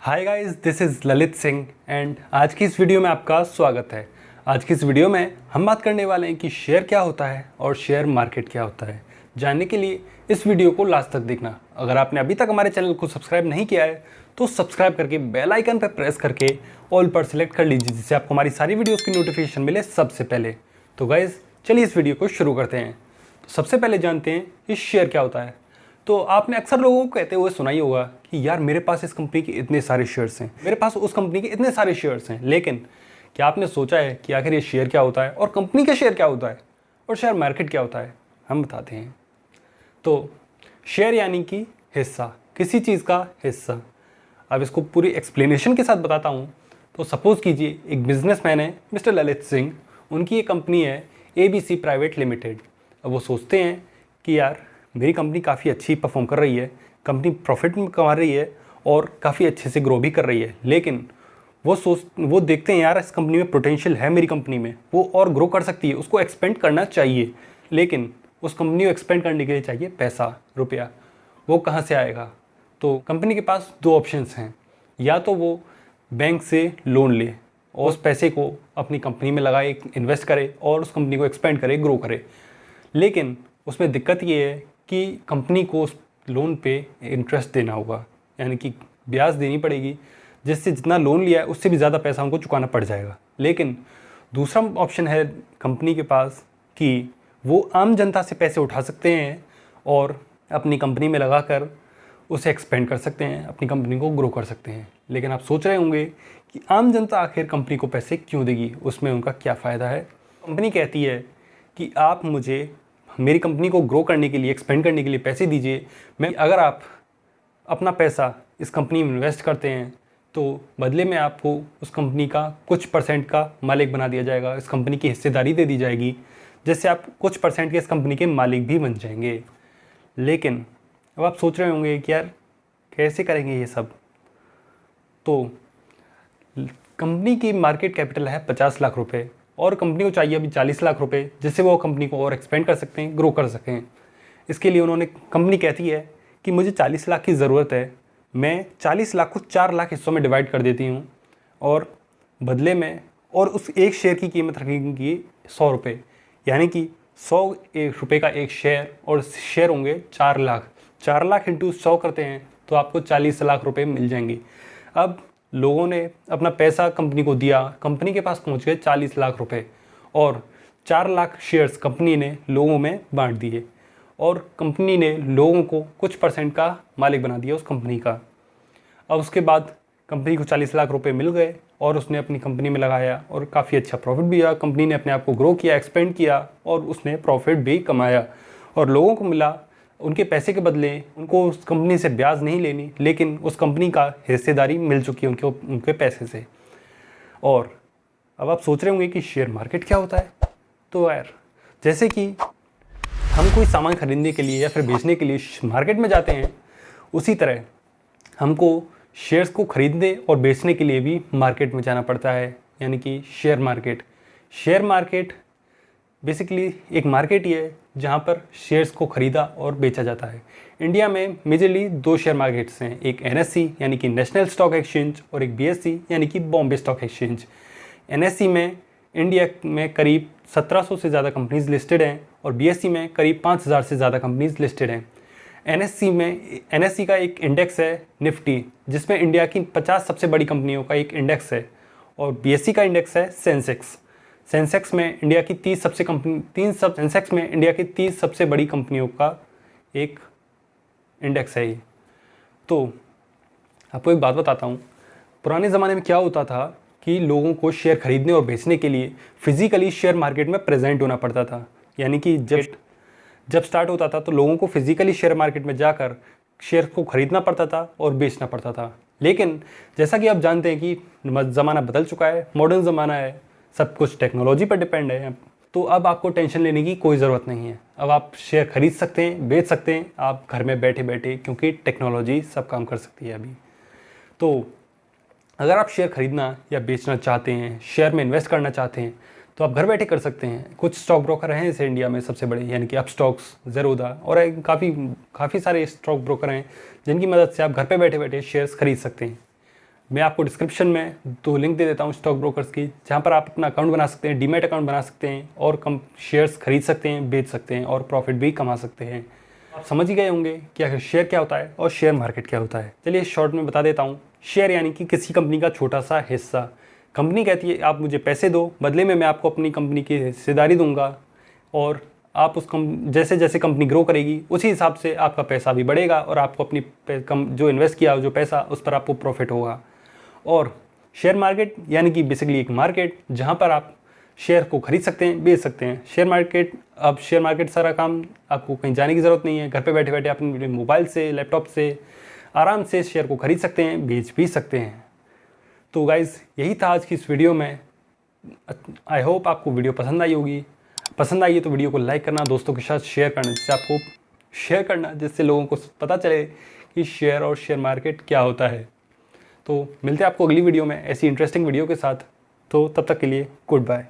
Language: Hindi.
Hi guys, this is Lalit Singh and आज की इस वीडियो में आपका स्वागत है। आज की इस वीडियो में हम बात करने वाले हैं कि शेयर क्या होता है और शेयर मार्केट क्या होता है। जानने के लिए इस वीडियो को लास्ट तक देखना। अगर आपने अभी तक हमारे चैनल को सब्सक्राइब नहीं किया है तो सब्सक्राइब करके बेल आइकन पर प्रेस करके ऑल पर सिलेक्ट कर लीजिए, जिससे आपको हमारी सारी वीडियोज़ की नोटिफिकेशन मिले सबसे पहले। तो गाइज़ चलिए इस वीडियो को शुरू करते हैं। तो सबसे पहले जानते हैं कि शेयर क्या होता है। तो आपने अक्सर लोगों को कहते हुए सुना ही होगा कि यार मेरे पास इस कंपनी के इतने सारे शेयर्स हैं, मेरे पास उस कंपनी के इतने सारे शेयर्स हैं। लेकिन क्या आपने सोचा है कि आखिर ये शेयर क्या होता है और कंपनी का शेयर क्या होता है और शेयर मार्केट क्या होता है? हम बताते हैं। तो शेयर यानी कि हिस्सा, किसी चीज़ का हिस्सा। अब इसको पूरी एक्सप्लेनेशन के साथ बताता हूँ। तो सपोज़ कीजिए एक बिजनेसमैन है मिस्टर ललित सिंह, उनकी एक कंपनी है ABC प्राइवेट लिमिटेड। अब वो सोचते हैं कि यार मेरी कंपनी काफ़ी अच्छी परफॉर्म कर रही है, कंपनी प्रॉफिट में कमा रही है और काफ़ी अच्छे से ग्रो भी कर रही है। लेकिन वो देखते हैं यार इस कंपनी में पोटेंशियल है, मेरी कंपनी में वो और ग्रो कर सकती है, उसको एक्सपेंड करना चाहिए। लेकिन उस कंपनी को एक्सपेंड करने के लिए चाहिए पैसा, रुपया। वो कहाँ से आएगा? तो कंपनी के पास दो ऑप्शंस हैं। या तो वो बैंक से लोन ले और उस पैसे को अपनी कंपनी में लगाए, इन्वेस्ट करे और उस कंपनी को एक्सपेंड करे, ग्रो करे। लेकिन उसमें दिक्कत ये है कि कंपनी को उस लोन पे इंटरेस्ट देना होगा, यानी कि ब्याज देनी पड़ेगी, जिससे जितना लोन लिया है उससे भी ज़्यादा पैसा उनको चुकाना पड़ जाएगा। लेकिन दूसरा ऑप्शन है कंपनी के पास कि वो आम जनता से पैसे उठा सकते हैं और अपनी कंपनी में लगाकर उसे एक्सपेंड कर सकते हैं, अपनी कंपनी को ग्रो कर सकते हैं। लेकिन आप सोच रहे होंगे कि आम जनता आखिर कंपनी को पैसे क्यों देगी, उसमें उनका क्या फ़ायदा है? कंपनी कहती है कि आप मुझे मेरी कंपनी को ग्रो करने के लिए, एक्सपेंड करने के लिए पैसे दीजिए। अगर आप अपना पैसा इस कंपनी में इन्वेस्ट करते हैं तो बदले में आपको उस कंपनी का कुछ परसेंट का मालिक बना दिया जाएगा, इस कंपनी की हिस्सेदारी दे दी जाएगी, जिससे आप कुछ परसेंट के इस कंपनी के मालिक भी बन जाएंगे। लेकिन अब आप सोच रहे होंगे कि यार कैसे करेंगे ये सब? तो कंपनी की मार्केट कैपिटल है 50 लाख रुपए और कंपनी को चाहिए अभी 40 लाख रुपए, जिससे वो कंपनी को और एक्सपेंड कर सकते हैं, ग्रो कर सकें। इसके लिए कंपनी कहती है कि मुझे 40 लाख की ज़रूरत है, मैं 40 लाख को 4 लाख हिस्सों में डिवाइड कर देती हूँ और बदले में और उस एक शेयर की कीमत रखेंगी 100 रुपये, यानी कि 100 रुपये का एक शेयर और शेयर होंगे 4 लाख। 4 लाख इंटू 100 करते हैं तो आपको 40 लाख रुपये मिल जाएंगे। अब लोगों ने अपना पैसा कंपनी को दिया, कंपनी के पास पहुंच गए 40 लाख रुपए और 4 लाख शेयर्स कंपनी ने लोगों में बांट दिए और कंपनी ने लोगों को कुछ परसेंट का मालिक बना दिया उस कंपनी का। अब उसके बाद कंपनी को 40 लाख रुपए मिल गए और उसने अपनी कंपनी में लगाया और काफ़ी अच्छा प्रॉफिट भी आया। कंपनी ने अपने आप को ग्रो किया, एक्सपेंड किया और उसने प्रॉफिट भी कमाया और लोगों को मिला उनके पैसे के बदले उनको उस कंपनी से ब्याज नहीं लेनी, लेकिन उस कंपनी का हिस्सेदारी मिल चुकी है उनके पैसे से। और अब आप सोच रहे होंगे कि शेयर मार्केट क्या होता है? तो यार जैसे कि हम कोई सामान खरीदने के लिए या फिर बेचने के लिए मार्केट में जाते हैं, उसी तरह हमको शेयर्स को खरीदने और बेचने के लिए भी मार्केट में जाना पड़ता है, यानी कि share market. Share market basically एक मार्केट ही है जहाँ पर शेयर्स को खरीदा और बेचा जाता है। इंडिया में मेजरली दो शेयर मार्केट्स हैं, एक NSE यानी कि नेशनल स्टॉक एक्सचेंज और एक BSE यानी कि बॉम्बे स्टॉक एक्सचेंज। NSE में इंडिया में करीब 1700 से ज़्यादा कंपनीज लिस्टेड हैं और BSE में करीब 5000 से ज़्यादा कंपनीज लिस्टेड हैं। NSE का एक इंडेक्स है निफ्टी, जिसमें इंडिया की 50 सबसे बड़ी कंपनियों का एक इंडेक्स है और BSE का इंडेक्स है सेंसेक्स। सेंसेक्स में इंडिया की 30 सबसे बड़ी कंपनियों का एक इंडेक्स है ये। तो आपको एक बात बताता हूँ, पुराने ज़माने में क्या होता था कि लोगों को शेयर खरीदने और बेचने के लिए फिज़िकली शेयर मार्केट में प्रेजेंट होना पड़ता था। यानी कि जब स्टार्ट होता था तो लोगों को फिज़िकली शेयर मार्केट में जाकर शेयर को खरीदना पड़ता था और बेचना पड़ता था। लेकिन जैसा कि आप जानते हैं कि ज़माना बदल चुका है, मॉडर्न ज़माना है, सब कुछ टेक्नोलॉजी पर डिपेंड है। तो अब आपको टेंशन लेने की कोई ज़रूरत नहीं है। अब आप शेयर खरीद सकते हैं, बेच सकते हैं आप घर में बैठे बैठे, क्योंकि टेक्नोलॉजी सब काम कर सकती है अभी। तो अगर आप शेयर खरीदना या बेचना चाहते हैं, शेयर में इन्वेस्ट करना चाहते हैं, तो आप घर बैठे कर सकते हैं। कुछ स्टॉक ब्रोकर हैं इसे इंडिया में सबसे बड़े, यानी कि अपस्टॉक्स, ज़ेरोधा और काफ़ी सारे स्टॉक ब्रोकर हैं जिनकी मदद से आप घर पे बैठे बैठे शेयर्स खरीद सकते हैं। मैं आपको डिस्क्रिप्शन में 2 लिंक दे देता हूँ स्टॉक ब्रोकर्स की, जहाँ पर आप अपना अकाउंट बना सकते हैं, डीमैट अकाउंट बना सकते हैं और शेयर्स खरीद सकते हैं, बेच सकते हैं और प्रॉफिट भी कमा सकते हैं। आप समझ ही गए होंगे कि आखिर शेयर क्या होता है और शेयर मार्केट क्या होता है। चलिए शॉर्ट में बता देता हूँ। शेयर यानी कि किसी कंपनी का छोटा सा हिस्सा। कंपनी कहती है आप मुझे पैसे दो, बदले में मैं आपको अपनी कंपनी की हिस्सेदारी दूंगा, और आप जैसे जैसे कंपनी ग्रो करेगी उसी हिसाब से आपका पैसा भी बढ़ेगा और आपको अपनी जो इन्वेस्ट किया हो जो पैसा, उस पर आपको प्रॉफिट होगा। और शेयर मार्केट यानी कि बेसिकली एक मार्केट जहाँ पर आप शेयर को खरीद सकते हैं, बेच सकते हैं। शेयर मार्केट सारा काम आपको कहीं जाने की ज़रूरत नहीं है, घर पे बैठे बैठे अपने मोबाइल से, लैपटॉप से आराम से शेयर को खरीद सकते हैं, बेच भी सकते हैं। तो गाइज़ यही था आज की इस वीडियो में। आई होप आपको वीडियो पसंद आई होगी। पसंद आई है तो वीडियो को लाइक करना, दोस्तों के साथ शेयर करना, जिससे लोगों को पता चले कि शेयर और शेयर मार्केट क्या होता है। तो मिलते हैं आपको अगली वीडियो में ऐसी इंटरेस्टिंग वीडियो के साथ। तो तब तक के लिए गुड बाय।